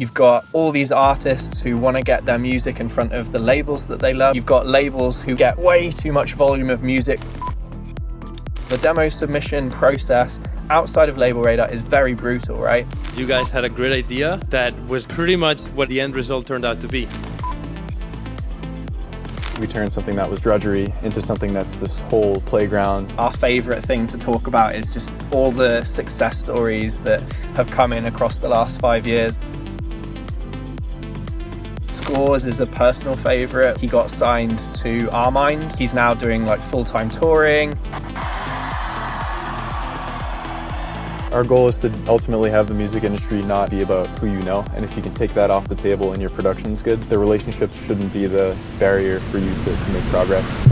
You've got all these artists who want to get their music in front of the labels that they love. You've got labels who get way too much volume of music. The demo submission process outside of LabelRadar is very brutal, right? You guys had a great idea that was pretty much what the end result turned out to be. We turned something that was drudgery into something that's this whole playground. Our favorite thing to talk about is just all the success stories that have come in across the last 5 years. Scores is a personal favorite. He got signed to Armind. He's now doing like full-time touring. Our goal is to ultimately have the music industry not be about who you know, and if you can take that off the table and your production's good, the relationship shouldn't be the barrier for you to make progress.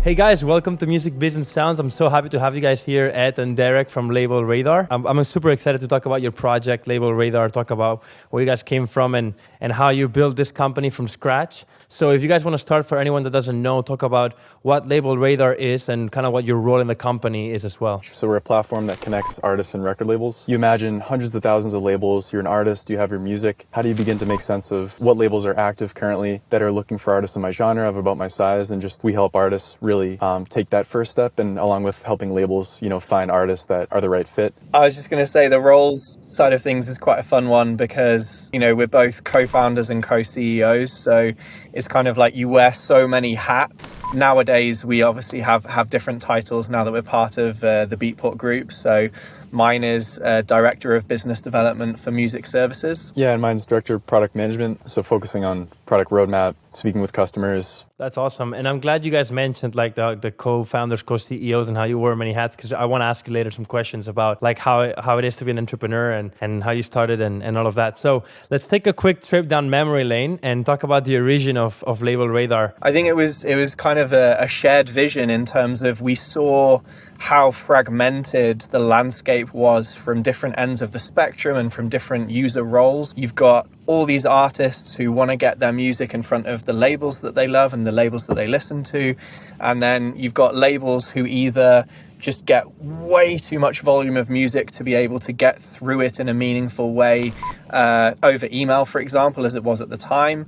Hey guys, welcome to Music Business Sounds. I'm so happy to have you guys here, Ed and Derek from LabelRadar. I'm super excited to talk about your project, LabelRadar, talk about where you guys came from and how you built this company from scratch. So if you guys want to start, for anyone that doesn't know, talk about what LabelRadar is and kind of what your role in the company is as well. So we're a platform that connects artists and record labels. You imagine hundreds of thousands of labels, you're an artist, you have your music. How do you begin to make sense of what labels are active currently that are looking for artists in my genre, of about my size, and just we help artists really take that first step, and along with helping labels, find artists that are the right fit. I was just going to say the roles side of things is quite a fun one because, we're both co-founders and co-CEOs. So it's kind of like you wear so many hats. Nowadays, we obviously have different titles now that we're part of the Beatport group. So mine is Director of Business Development for Music Services. Yeah, and mine's Director of Product Management. So focusing on product roadmap, speaking with customers. That's awesome. And I'm glad you guys mentioned like the co-founders, co-CEOs, and how you wear many hats, because I want to ask you later some questions about like how it is to be an entrepreneur and how you started and all of that. So let's take a quick trip down memory lane and talk about the origin of LabelRadar. I think it was kind of a shared vision in terms of we saw how fragmented the landscape was from different ends of the spectrum and from different user roles. You've got all these artists who want to get their music in front of the labels that they love and the labels that they listen to. And then you've got labels who either just get way too much volume of music to be able to get through it in a meaningful way over email, for example, as it was at the time,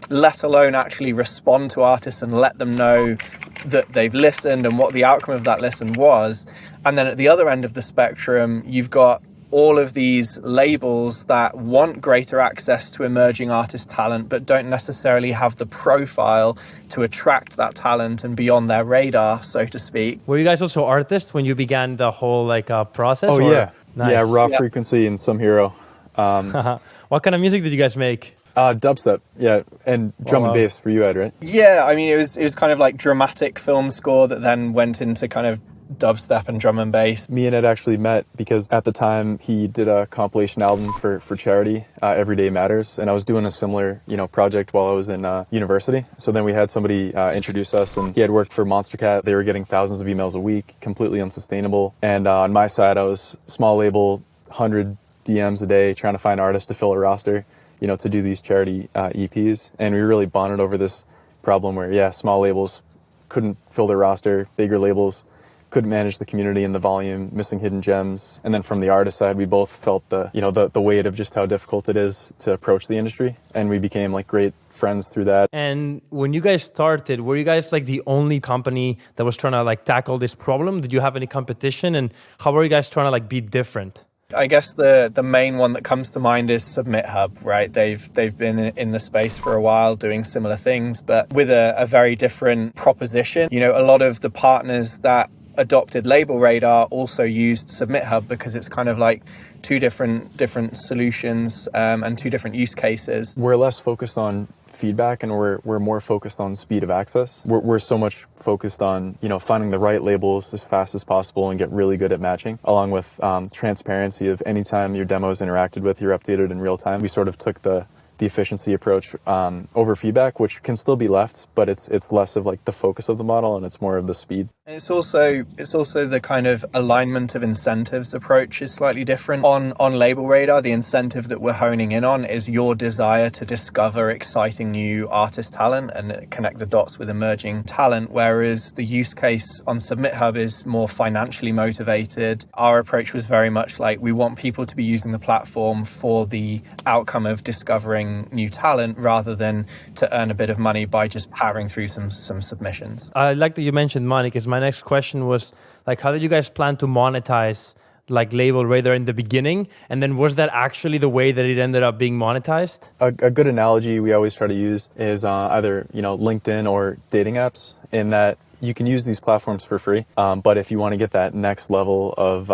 let alone actually respond to artists and let them know that they've listened and what the outcome of that listen was. And then at the other end of the spectrum, you've got all of these labels that want greater access to emerging artist talent, but don't necessarily have the profile to attract that talent and be on their radar, so to speak. Were you guys also artists when you began the whole process? Oh, yeah. Nice. Yeah, Raw Frequency and Some Hero. What kind of music did you guys make? Dubstep, yeah, and drum and bass for you, Ed, right? Yeah, I mean, it was kind of like dramatic film score that then went into kind of dubstep and drum and bass. Me and Ed actually met because at the time he did a compilation album for charity, Everyday Matters, and I was doing a similar project while I was in university. So then we had somebody introduce us, and he had worked for Monster Cat. They were getting thousands of emails a week, completely unsustainable. And on my side, I was small label, 100 DMs a day, trying to find artists to fill a roster, to do these charity EPs. And we really bonded over this problem where, small labels couldn't fill their roster, bigger labels couldn't manage the community and the volume, missing hidden gems. And then from the artist side, we both felt the weight of just how difficult it is to approach the industry. And we became like great friends through that. And when you guys started, were you guys like the only company that was trying to tackle this problem? Did you have any competition? And how were you guys trying to be different? I guess the main one that comes to mind is Submit Hub, right? They've been in the space for a while doing similar things, but with a very different proposition. A lot of the partners that adopted LabelRadar also used Submit Hub because it's kind of like two different solutions and two different use cases. We're less focused on feedback and we're more focused on speed of access. We're so much focused on finding the right labels as fast as possible and get really good at matching, along with transparency of anytime your demo is interacted with, you're updated in real time. We sort of took the the efficiency approach over feedback, which can still be left, but it's less of like the focus of the model and it's more of the speed. And it's also the kind of alignment of incentives approach is slightly different. On LabelRadar, the incentive that we're honing in on is your desire to discover exciting new artist talent and connect the dots with emerging talent, whereas the use case on SubmitHub is more financially motivated. Our approach was very much like we want people to be using the platform for the outcome of discovering new talent rather than to earn a bit of money by just powering through some submissions. I like that you mentioned money, because my next question was like, how did you guys plan to monetize like LabelRadar in the beginning? And then was that actually the way that it ended up being monetized? A good analogy we always try to use is either, LinkedIn or dating apps, in that you can use these platforms for free. But if you want to get that next level of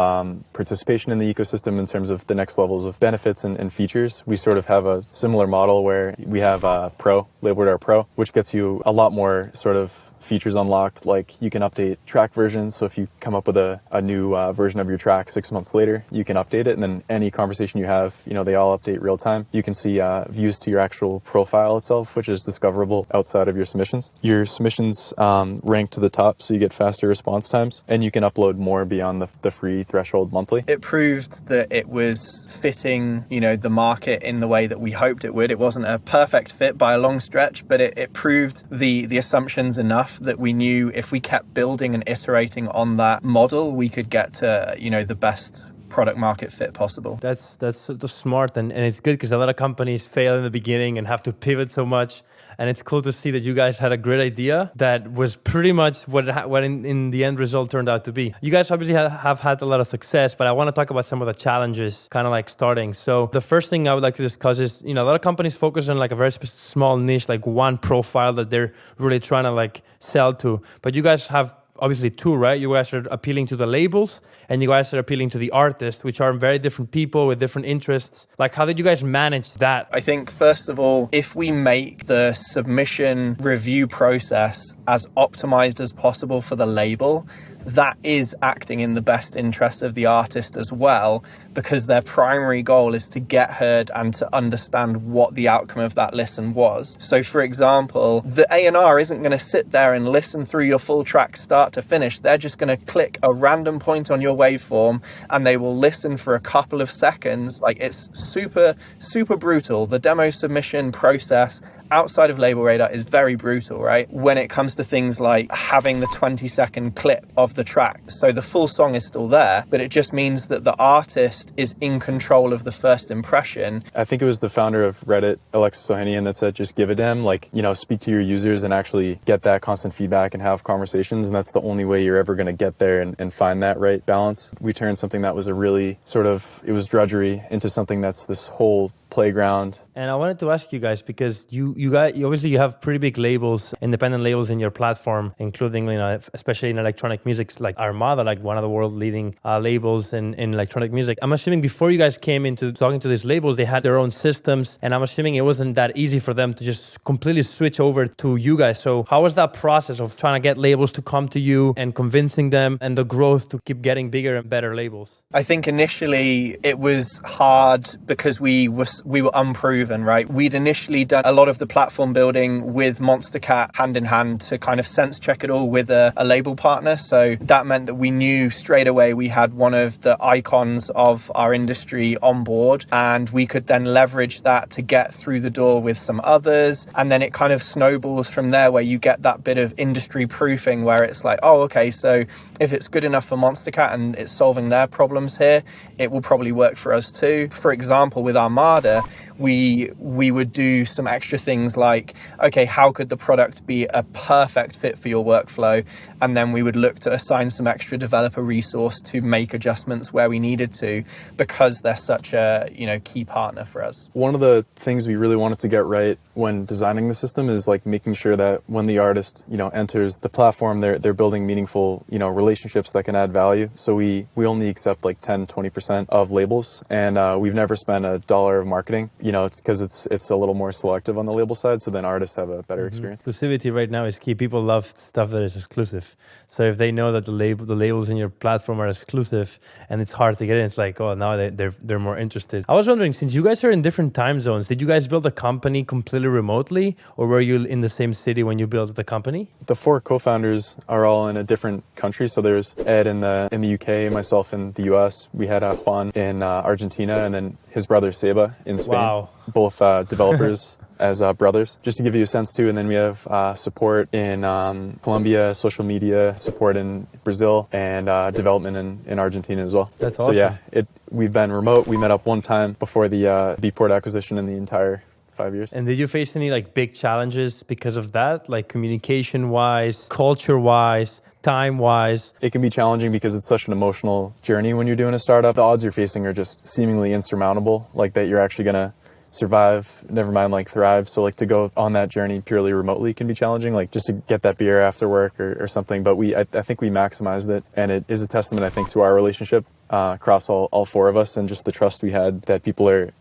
participation in the ecosystem in terms of the next levels of benefits and features, we sort of have a similar model where we have LabelRadar Pro, which gets you a lot more sort of features unlocked. Like you can update track versions. So if you come up with a new version of your track 6 months later, you can update it. And then any conversation you have, they all update real time. You can see views to your actual profile itself, which is discoverable outside of your submissions. Your submissions rank to the top, so you get faster response times, and you can upload more beyond the free threshold monthly. It proved that it was fitting, the market in the way that we hoped it would. It wasn't a perfect fit by a long stretch, but it proved the assumptions enough that we knew if we kept building and iterating on that model, we could get to, the best product market fit possible. That's sort of smart, and it's good because a lot of companies fail in the beginning and have to pivot so much. And it's cool to see that you guys had a great idea that was pretty much what in the end result turned out to be. You guys obviously have had a lot of success, but I want to talk about some of the challenges kind of like starting. So the first thing I would like to discuss is, a lot of companies focus on like a very small niche, like one profile that they're really trying to like sell to. But you guys have obviously two, right? You guys are appealing to the labels and you guys are appealing to the artists, which are very different people with different interests. Like, how did you guys manage that? I think, first of all, if we make the submission review process as optimized as possible for the label, that is acting in the best interest of the artist as well, because their primary goal is to get heard and to understand what the outcome of that listen was. So for example, the A&R isn't going to sit there and listen through your full track start to finish. They're just going to click a random point on your waveform and they will listen for a couple of seconds. Like, it's super, super brutal. The demo submission process outside of LabelRadar is very brutal, right? When it comes to things like having the 20-second clip of the track. So the full song is still there, but it just means that the artist is in control of the first impression. I think it was the founder of Reddit, Alexis Ohanian, that said, just give a damn, speak to your users and actually get that constant feedback and have conversations. And that's the only way you're ever going to get there and find that right balance. We turned something that was a really it was drudgery into something that's this whole playground. And I wanted to ask you guys, because you guys obviously you have pretty big labels, independent labels in your platform, including especially in electronic music, like Armada, like one of the world leading labels in electronic music. I'm assuming before you guys came into talking to these labels, they had their own systems, and I'm assuming it wasn't that easy for them to just completely switch over to you guys. So how was that process of trying to get labels to come to you and convincing them, and the growth to keep getting bigger and better labels? I think initially it was hard because we were unproven, right? We'd initially done a lot of the platform building with Monstercat hand in hand to kind of sense check it all with a label partner. So that meant that we knew straight away we had one of the icons of our industry on board, and we could then leverage that to get through the door with some others. And then it kind of snowballs from there, where you get that bit of industry proofing where it's like, oh, okay, so if it's good enough for Monstercat and it's solving their problems here, it will probably work for us too. For example, with Armada, we would do some extra things like, okay, how could the product be a perfect fit for your workflow? And then we would look to assign some extra developer resource to make adjustments where we needed to, because they're such a key partner for us. One of the things we really wanted to get right when designing the system is like making sure that when the artist enters the platform, they're building meaningful relationships that can add value. So we only accept like 10-20% of labels, and we've never spent $1 of marketing. it's because it's a little more selective on the label side, so then artists have a better experience. Exclusivity right now is key. People love stuff that is exclusive. So if they know that the labels in your platform are exclusive and it's hard to get in, it's like, oh, now they're more interested. I was wondering, since you guys are in different time zones, did you guys build a company completely remotely, or were you in the same city when you built the company? The 4 co-founders are all in a different country. So there's Ed in the UK, myself in the US. We had Juan in Argentina, and then his brother Seba in Spain. Wow. Both developers as brothers. Just to give you a sense too, and then we have support in Colombia, social media support in Brazil, and development in Argentina as well. That's awesome. So yeah, we've been remote. We met up one time before the Beatport acquisition in the entire 5 years. And did you face any like big challenges because of that, like communication wise, culture wise, time wise? It can be challenging because it's such an emotional journey when you're doing a startup. The odds you're facing are just seemingly insurmountable, like that you're actually gonna survive, never mind like thrive. So like to go on that journey purely remotely can be challenging, like just to get that beer after work or something. But I think we maximized it, and it is a testament, I think, to our relationship across all 4 of us, and just the trust we had that people are,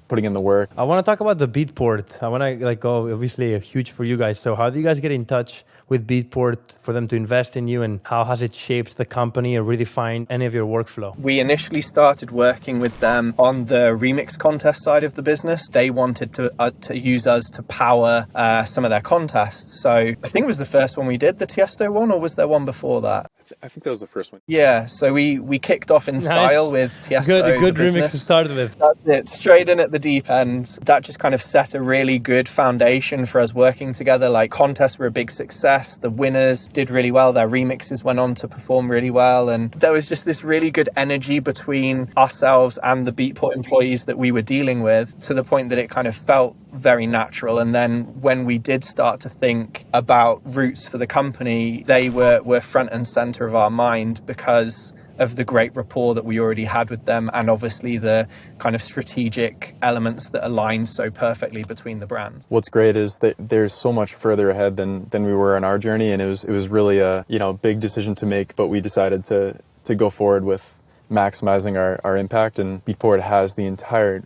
putting in the work. I want to talk about the Beatport. I want to go obviously huge for you guys. So how do you guys get in touch with Beatport for them to invest in you, and how has it shaped the company or redefined any of your workflow? We initially started working with them on the remix contest side of the business. They wanted to use us to power some of their contests. So I think it was the first one we did, the Tiesto one, or was there one before that? I think that was the first one. Yeah, so we kicked off in style with Tiesto. Good remix to start with. That's it, straight in at the deep end. That just kind of set a really good foundation for us working together. Like, contests were a big success. The winners did really well. Their remixes went on to perform really well. And there was just this really good energy between ourselves and the Beatport employees that we were dealing with, to the point that it kind of felt very natural. And then when we did start to think about routes for the company, they were front and center of our mind because of the great rapport that we already had with them, and obviously the kind of strategic elements that align so perfectly between the brands. What's great is that there's so much further ahead than we were on our journey, and it was really a big decision to make, but we decided to go forward with maximizing our impact. And Beatport has the entire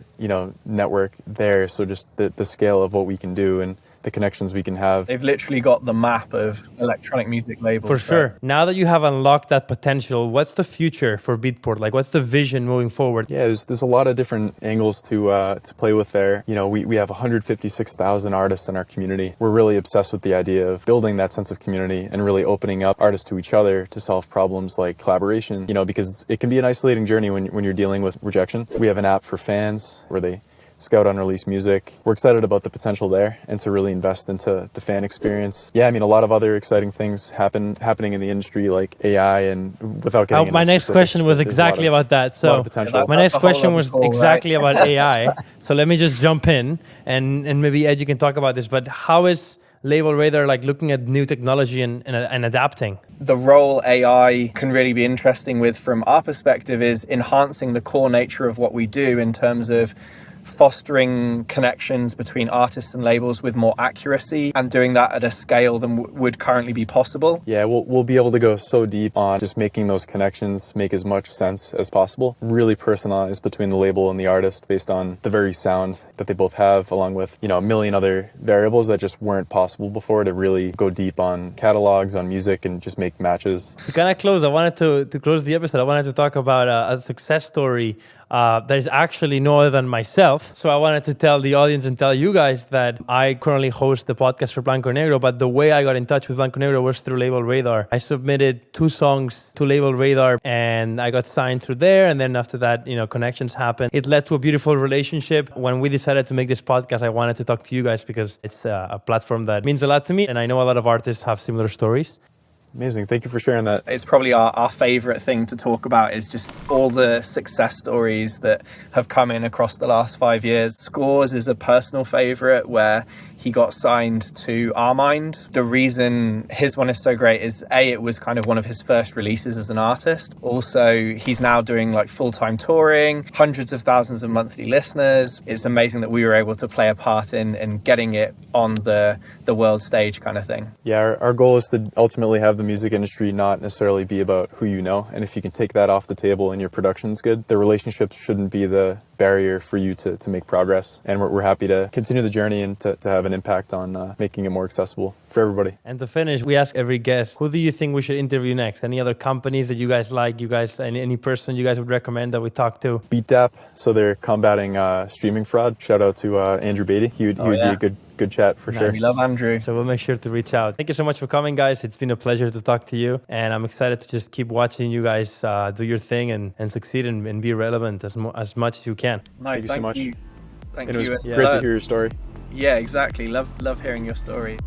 network there, so just the scale of what we can do and the connections we can have. They've literally got the map of electronic music labels. For sure. Now that you have unlocked that potential, what's the future for Beatport? Like, what's the vision moving forward? Yeah, there's a lot of different angles to play with there. We have 156,000 artists in our community. We're really obsessed with the idea of building that sense of community and really opening up artists to each other to solve problems like collaboration, because it can be an isolating journey when you're dealing with rejection. We have an app for fans where they scout unreleased music. We're excited about the potential there and to really invest into the fan experience. Yeah, a lot of other exciting things happening in the industry, like AI, and without getting into my next question was exactly about that. So my next question was exactly about AI. So let me just jump in and maybe Ed, you can talk about this, but how is LabelRadar like looking at new technology and adapting? The role AI can really be interesting with, from our perspective, is enhancing the core nature of what we do in terms of fostering connections between artists and labels with more accuracy, and doing that at a scale than would currently be possible. Yeah, we'll be able to go so deep on just making those connections make as much sense as possible. Really personalized between the label and the artist based on the very sound that they both have, along with, a million other variables that just weren't possible before, to really go deep on catalogs, on music, and just make matches. To kind of close, I wanted to close the episode. I wanted to talk about a success story that is actually no other than myself. So I wanted to tell the audience and tell you guys that I currently host the podcast for Blanco Negro, but the way I got in touch with Blanco Negro was through LabelRadar. I submitted 2 songs to LabelRadar and I got signed through there. And then after that, connections happened. It led to a beautiful relationship. When we decided to make this podcast, I wanted to talk to you guys because it's a platform that means a lot to me. And I know a lot of artists have similar stories. Amazing. Thank you for sharing that. It's probably our favorite thing to talk about, is just all the success stories that have come in across the last 5 years. Scores is a personal favorite, where he got signed to Armind. The reason his one is so great is it was kind of one of his first releases as an artist. Also, he's now doing like full-time touring, hundreds of thousands of monthly listeners. It's amazing that we were able to play a part in getting it on the world stage kind of thing. Yeah, our goal is to ultimately have the music industry not necessarily be about who you know. And if you can take that off the table and your production's good, the relationships shouldn't be the barrier for you to make progress. And we're happy to continue the journey and to have an impact on making it more accessible for everybody. And to finish, we ask every guest, who do you think we should interview next? Any other companies that you guys like? Any person you guys would recommend that we talk to? Beatport, so they're combating streaming fraud. Shout out to Andrew Beatty. He would be a good chat for sure. We love Andrew. So we'll make sure to reach out. Thank you so much for coming, guys. It's been a pleasure to talk to you. And I'm excited to just keep watching you guys do your thing and succeed and be relevant as much as you can. Thank you so much. Thank it was you. great to hear your story. Yeah, exactly. Love hearing your story.